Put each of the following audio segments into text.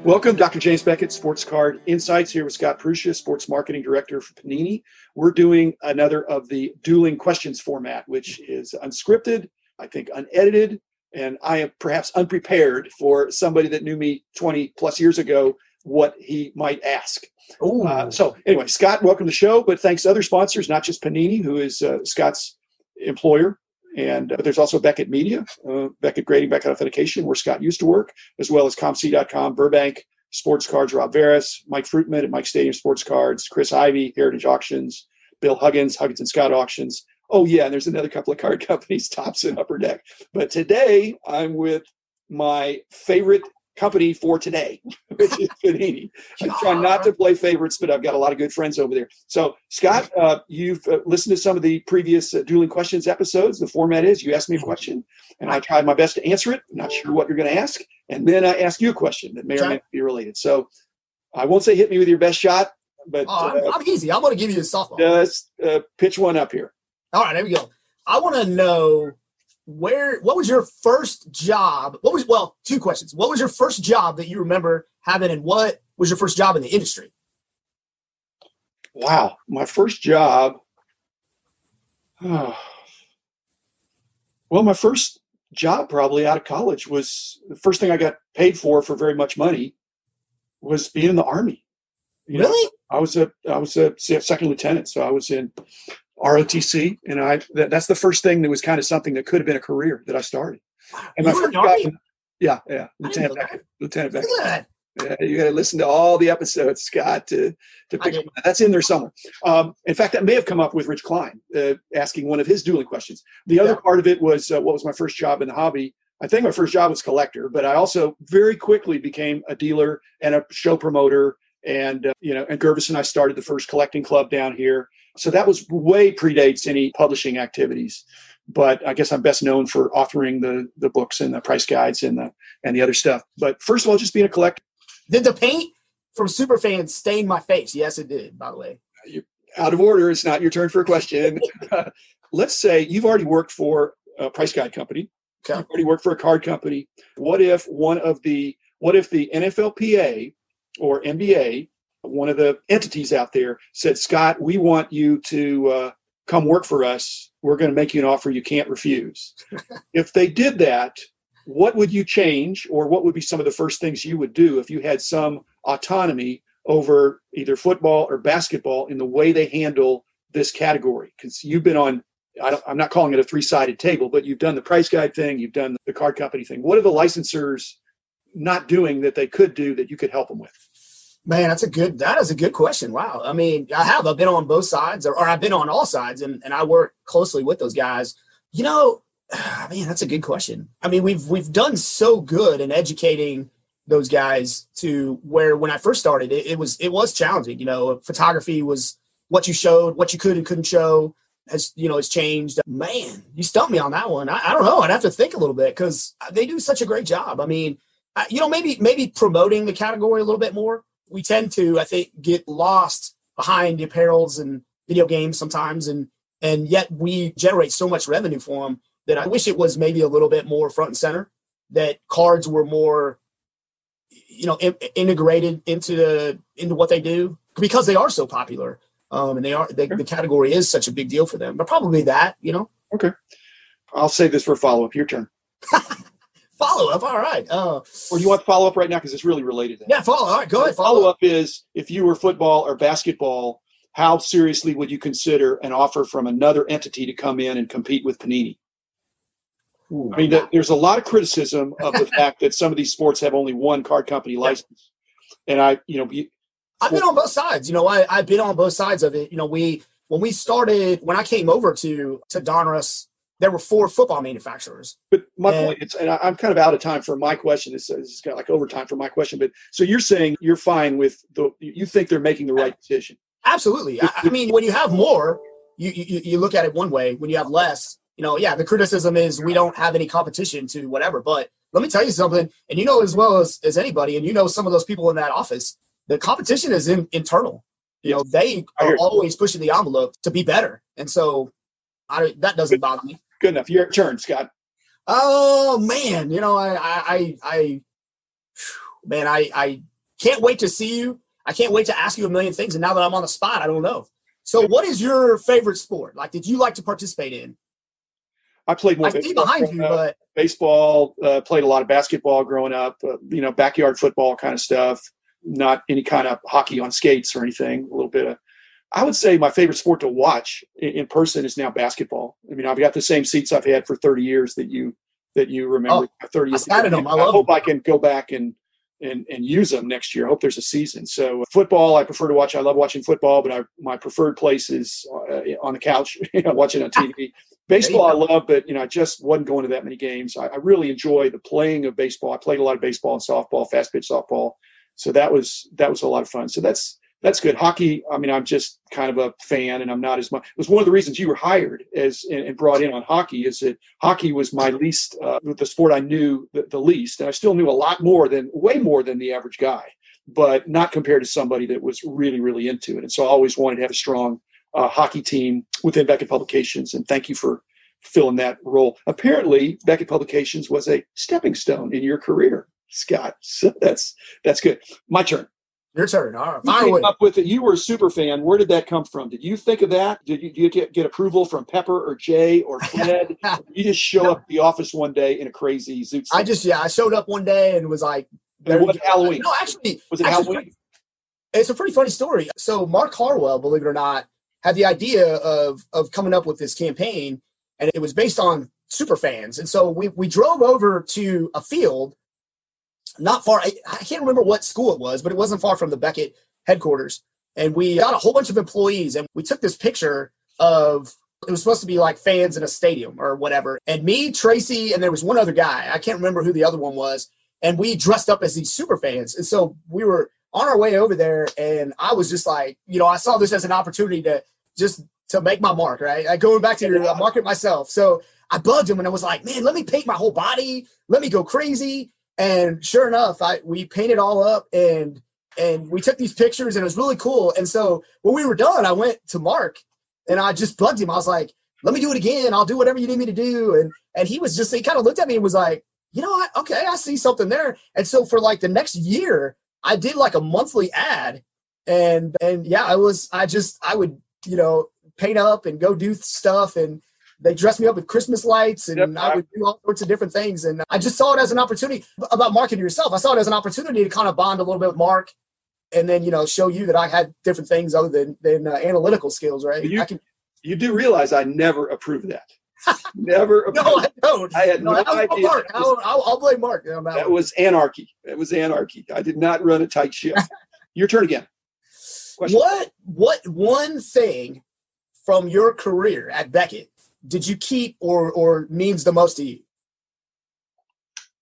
Welcome, Dr. James Beckett, Sports Card Insights, here with Scott Prusha, Sports Marketing Director for Panini. We're doing another of the Dueling questions format, which is unscripted, I think unedited, and I am perhaps unprepared for somebody that knew me 20 plus years ago what he might ask. So anyway, Scott, welcome to the show, but thanks to other sponsors, not just Panini, who is Scott's employer. And there's also Beckett Media, Beckett Grading, Beckett Authentication, where Scott used to work, as well as ComC.com, Burbank, Sports Cards, Rob Veras, Mike Fruitman at Mike Stadium Sports Cards, Chris Ivey, Heritage Auctions, Bill Huggins, Huggins and Scott Auctions. Oh, yeah, and there's another couple of card companies, Tops and Upper Deck. But today, I'm with my favorite company for today, which is Panini. I'm trying not to play favorites, but I've got a lot of good friends over there. So, Scott, you've listened to some of the previous Dueling Questions episodes. The format is you ask me a question, and I try my best to answer it. I'm not sure what you're going to ask. And then I ask you a question that may or may not be related. So I won't say hit me with your best shot, but I'm easy. I'm going to give you a softball. Just pitch one up here. All right, there we go. I want to know what was your first job? Two questions. What was your first job that you remember having, and what was your first job in the industry? Wow. My first job. Well, my first job probably out of college was the first thing I got paid for very much money was being in the Army. Really? I was a second lieutenant. So I was in ROTC, and that's the first thing that was kind of something that could have been a career that I started. And my first job, Lieutenant Beckett. Yeah, you got to listen to all the episodes, Scott, to pick up. That's in there somewhere. In fact, that may have come up with Rich Klein asking one of his dueling questions. The other part of it was what was my first job in the hobby. I think my first job was collector, but I also very quickly became a dealer and a show promoter. And and Gervis and I started the first collecting club down here. So that was way predates any publishing activities. But I guess I'm best known for authoring the books and the price guides and the other stuff. But first of all, just being a collector. Did the paint from Superfan stain my face? Yes, it did, by the way. You're out of order. It's not your turn for a question. Let's say you've already worked for a price guide company. Okay. You've already worked for a card company. What if the NFLPA or NBA, one of the entities out there, said, Scott, we want you to come work for us. We're going to make you an offer you can't refuse. If they did that, what would you change, or what would be some of the first things you would do if you had some autonomy over either football or basketball in the way they handle this category? Because you've been on, I'm not calling it a three-sided table, but you've done the price guide thing, you've done the card company thing. What are the licensors not doing that they could do that you could help them with? Man, that is a good question. Wow. I mean, I've been on both sides, or I've been on all sides, and I work closely with those guys. Man, that's a good question. I mean, we've done so good in educating those guys to where when I first started, it was challenging. Photography was what you showed, what you could and couldn't show has changed. Man, you stumped me on that one. I don't know. I'd have to think a little bit because they do such a great job. I mean, maybe promoting the category a little bit more. We tend to, I think, get lost behind the apparels and video games sometimes, and yet we generate so much revenue for them that I wish it was maybe a little bit more front and center, that cards were more, integrated into what they do because they are so popular, and the category is such a big deal for them. But probably that, Okay, I'll save this for a follow-up. Your turn. Follow-up, all right. Or do you want follow-up right now because it's really related to that? Yeah, follow. All right, go ahead. Follow-up is, if you were football or basketball, how seriously would you consider an offer from another entity to come in and compete with Panini? Ooh, I mean, there's a lot of criticism of the fact that some of these sports have only one card company license. And I've been on both sides. I've been on both sides of it. When I came over to Donruss, there were 4 football manufacturers. But my point is, and I'm kind of out of time for my question. It's got like overtime for my question. But so you're saying you're fine with you think they're making the right decision? Absolutely. I mean, when you have more, you look at it one way. When you have less, the criticism is we don't have any competition to whatever. But let me tell you something, and as well as anybody, and some of those people in that office, the competition is internal. They are always pushing the envelope to be better. And so that doesn't bother me. Good enough. Your turn, Scott. Oh man, I can't wait to see you. I can't wait to ask you a million things. And now that I'm on the spot, I don't know. So what is your favorite sport? Like, did you like to participate in? I played more I see behind you, but baseball, played a lot of basketball growing up, backyard football kind of stuff, not any kind of hockey on skates or anything. A little bit of, I would say my favorite sport to watch in person is now basketball. I mean, I've got the same seats I've had for 30 years that you remember. 30 years. I hope I can go back and use them next year. I hope there's a season. So football, I prefer to watch. I love watching football, but my preferred place is on the couch, watching on TV. Baseball I love, but I just wasn't going to that many games. I really enjoy the playing of baseball. I played a lot of baseball and softball, fast pitch softball. So that was a lot of fun. So that's good. Hockey, I mean, I'm just kind of a fan, and I'm not as much. It was one of the reasons you were hired and brought in on hockey, is that hockey was my least, the sport I knew the least. And I still knew way more than the average guy, but not compared to somebody that was really, really into it. And so I always wanted to have a strong hockey team within Beckett Publications. And thank you for filling that role. Apparently, Beckett Publications was a stepping stone in your career, Scott. So that's good. My turn. Your turn. All right. You came up with it. You were a super fan. Where did that come from? Did you think of that? Did you get approval from Pepper or Jay or Fred? You just show up at the office one day in a crazy zoot suit? I showed up one day and was like, what Halloween? No, actually. Was it Halloween? It's a pretty funny story. So Mark Harwell, believe it or not, had the idea of coming up with this campaign, and it was based on super fans. And so we drove over to a field not far. I can't remember what school it was, but it wasn't far from the Beckett headquarters. And we got a whole bunch of employees, and we took this picture of, it was supposed to be like fans in a stadium or whatever. And me, Tracy, and there was one other guy. I can't remember who the other one was. And we dressed up as these super fans. And so we were on our way over there, and I was just like, I saw this as an opportunity to make my mark, right? Like going back to market myself. So I bugged him, and I was like, man, let me paint my whole body. Let me go crazy. And sure enough, we painted all up, and we took these pictures, and it was really cool. And so when we were done, I went to Mark, and I just bugged him. I was like, let me do it again. I'll do whatever you need me to do. And he kind of looked at me and was like, okay, I see something there. And so for like the next year, I did like a monthly ad, and yeah, I would, paint up and go do stuff, and they dressed me up with Christmas lights, and I would do all sorts of different things. And I just saw it as an opportunity about marketing yourself. I saw it as an opportunity to kind of bond a little bit with Mark, and then, show you that I had different things other than analytical skills, right? You do realize I never approved that. Never approved. No, I don't. I had no idea. Mark. I'll blame Mark. That was anarchy. That was anarchy. I did not run a tight ship. Your turn again. Question. What one thing from your career at Beckett did you keep or means the most to you?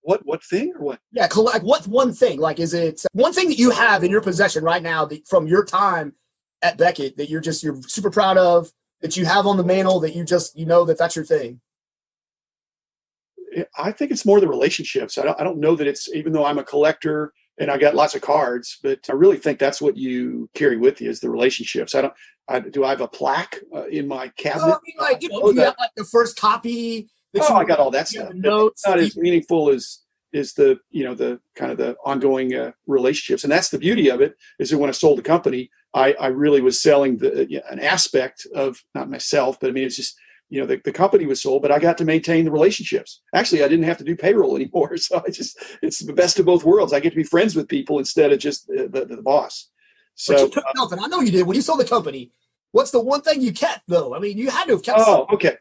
What thing or what? Yeah, like what one thing? Like, is it one thing that you have in your possession right now from your time at Beckett that you're super proud of, that you have on the mantle, that you just that's your thing? I think it's more the relationships. I don't know that it's, even though I'm a collector and I got lots of cards, but I really think that's what you carry with you is the relationships. Do I have a plaque in my cabinet? Well, I mean, do you have like the first copy? I got all that stuff. It's not as meaningful as the the kind of the ongoing relationships, and that's the beauty of it. Is that when I sold the company, I really was selling an aspect of, not myself, but I mean, it's just the company was sold, but I got to maintain the relationships. Actually, I didn't have to do payroll anymore, so it's the best of both worlds. I get to be friends with people instead of just the boss. So but you took nothing. I know you did when you sold the company. What's the one thing you kept, though? I mean, you had to have kept. Okay.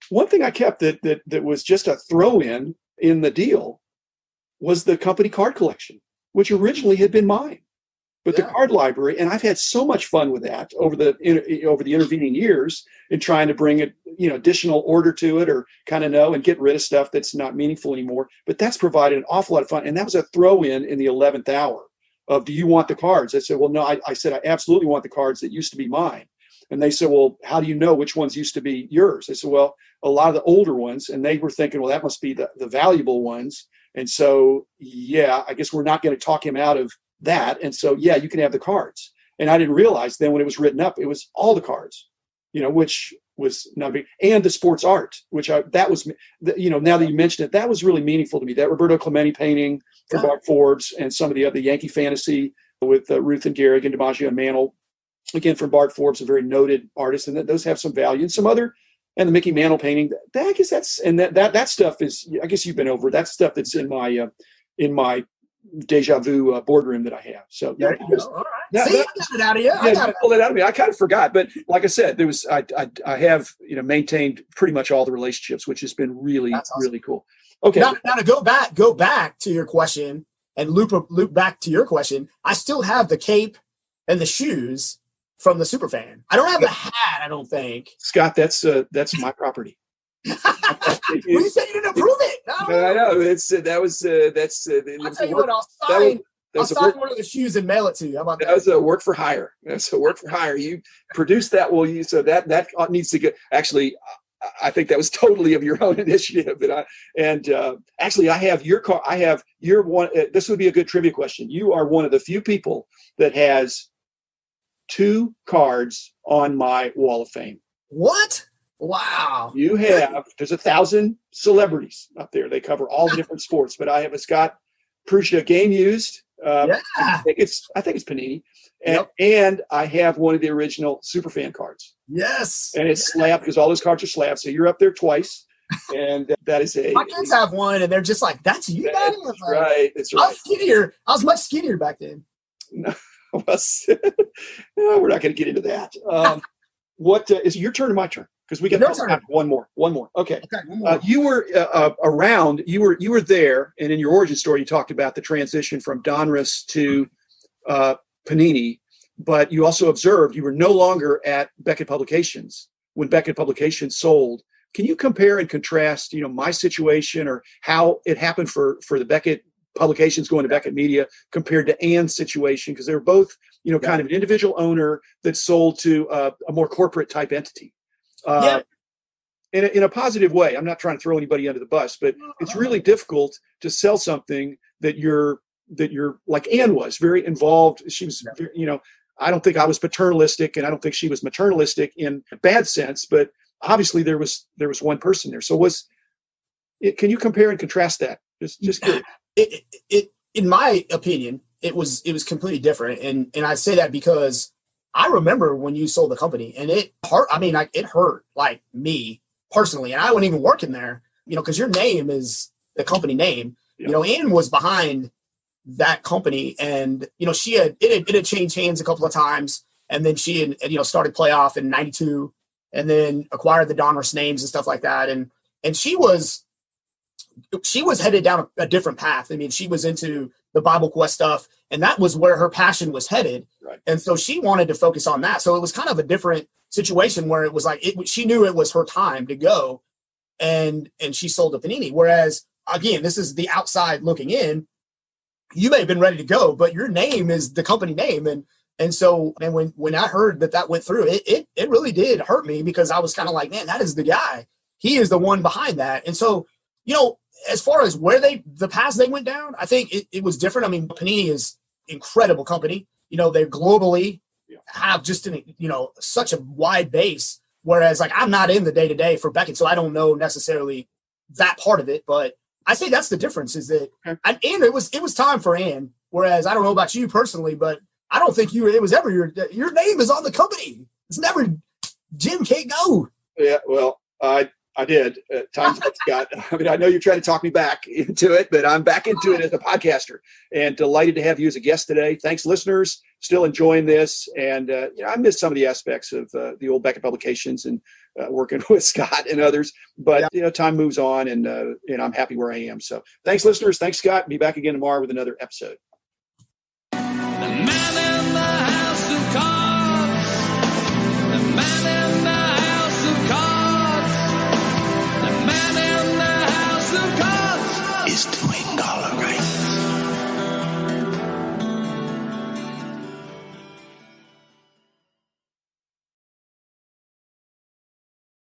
One thing I kept that was just a throw-in the deal was the company card collection, which originally had been mine. But the card library, and I've had so much fun with that over the intervening years in trying to bring additional order to it, or kind of and get rid of stuff that's not meaningful anymore. But that's provided an awful lot of fun, and that was a throw-in the 11th hour of, do you want the cards? I said, well, no. I said, I absolutely want the cards that used to be mine. And they said, well, how do you know which ones used to be yours? I said, well, a lot of the older ones. And they were thinking, well, that must be the valuable ones. And so, I guess we're not going to talk him out of that. And so, you can have the cards. And I didn't realize then when it was written up, it was all the cards. which was not big, and the sports art, now that you mentioned it, that was really meaningful to me. That Roberto Clemente painting from Bart Forbes, and some of the other Yankee Fantasy with Ruth and Gehrig and DiMaggio and Mantle, again from Bart Forbes, a very noted artist, and those have some value. And some other, and the Mickey Mantle painting, I guess that stuff is, I guess you've been over that stuff that's in my deja vu boardroom that I have. So there you go. All right. See, I got it out of you. You pulled it out of me. I kind of forgot, but like I said, I have maintained pretty much all the relationships, which has been really awesome. Really cool. Okay. Now to go back to your question and loop back to your question. I still have the cape and the shoes from the Superfan. I don't have the hat, I don't think. Scott, that's my property. Well, you said you didn't approve it. I know. I'll tell you what, I'll sign one of the shoes and mail it to you. How about that? That was a work for hire. That's a work for hire. You produced that, so that needs to get. Actually, I think that was totally of your own initiative. Actually, I have your car. I have your one. This would be a good trivia question. You are one of the few people that has 2 cards on my wall of fame. What? Wow. You have, there's 1,000 celebrities up there. They cover all the different sports, but I have a Scott Prusha game used. I think it's Panini. And I have one of the original Superfan cards. Yes. And it's slabbed because all those cards are slabbed. So you're up there twice. And that is my kids have one and they're just like, that's you, Daddy? That's right. That's right. I was skinnier. I was much skinnier back then. No, we're not going to get into that. What is your turn or my turn? Because we got one more. Okay. One more. You were around. You were there, and in your origin story, you talked about the transition from Donruss to Panini. But you also observed you were no longer at Beckett Publications when Beckett Publications sold. Can you compare and contrast, my situation or how it happened for the Beckett Publications going to Beckett Media compared to Ann's situation? Because they were both, kind of an individual owner that sold to a more corporate type entity. In a positive way. I'm not trying to throw anybody under the bus, but it's really difficult to sell something that you're like Ann was very involved. She was, I don't think I was paternalistic, and I don't think she was maternalistic in a bad sense, but obviously there was one person there. So can you compare and contrast that? Just curious. It in my opinion, it was completely different. And I say that because I remember when you sold the company, and it hurt. I mean, it hurt like me personally, and I wasn't even working there, because your name is the company name. Yeah. Ann was behind that company, and it had changed hands a couple of times, and then she had started playoff in '92, and then acquired the Donruss names and stuff like that, and she was headed down a different path. I mean, she was into the Bible Quest stuff, and that was where her passion was headed. Right. And so she wanted to focus on that. So it was kind of a different situation where it was like, she knew it was her time to go, and she sold to Panini. Whereas, again, this is the outside looking in. You may have been ready to go, but your name is the company name. And so when I heard that went through, it really did hurt me, because I was kind of like, man, that is the guy. He is the one behind that. And so, as far as where the paths they went down, I think it was different. I mean, Panini is incredible company. They globally have just such a wide base. Whereas, like, I'm not in the day-to-day for Beckett, so I don't know necessarily that part of it. But I say that's the difference, is that and it was time for Ann. Whereas I don't know about you personally, but I don't think it was ever your name is on the company. It's never Jim can't go. Yeah, well, I did at times, Scott. I mean, I know you're trying to talk me back into it, but I'm back into it as a podcaster, and delighted to have you as a guest today. Thanks, listeners. Still enjoying this. And, I miss some of the aspects of the old Beckett Publications and working with Scott and others. But, time moves on, and I'm happy where I am. So thanks, listeners. Thanks, Scott. Be back again tomorrow with another episode.